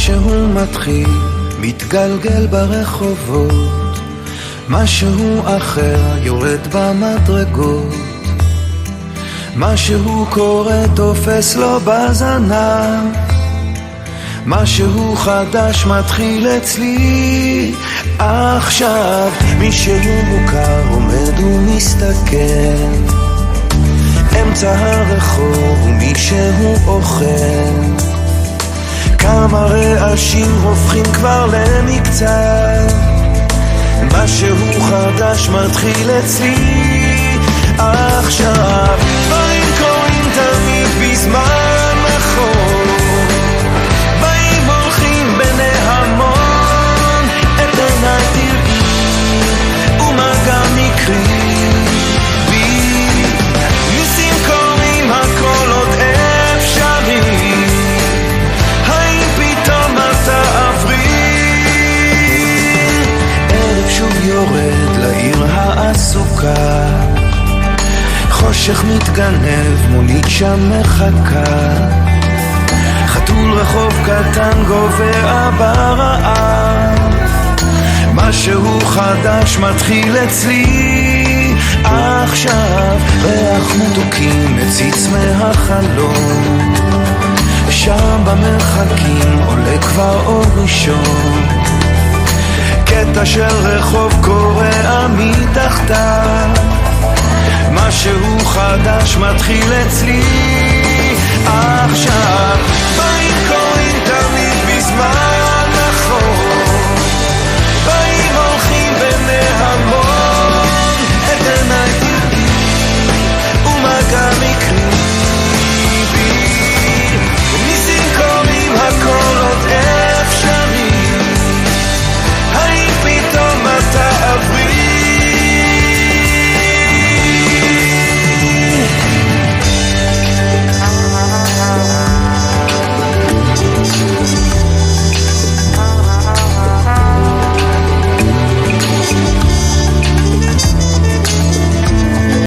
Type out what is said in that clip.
משהו מתחיל, מתגלגל ברחובות, משהו אחר יורד במדרגות, משהו קורה תופס לו בזנב, משהו חדש מתחיל אצלי עכשיו. מישהו מוכר עומד ומסתכל אמצע הרחוב ומישהו אוכל, כמה רעשים הופכים כבר למקצת, משהו חדש מתחיל אצלי עכשיו. דברים קורים תמיד בזמן נכון, באים הולכים בני המון, את עיניי תראי ומגע מקרי בי, ניסים קורים הכל עוד אפשרי, יורד לעיר העסוקה, חושך מתגנב, מונית שם מחכה, חתול רחוב קטן גובע ברעב, משהו חדש מתחיל אצלי עכשיו. ריח מתוקים מציץ מהחלום, שם במרחקים עולה כבר אור ראשון, קטע של רחוב קורע מתחתיו, משהו חדש מתחיל אצלי עכשיו.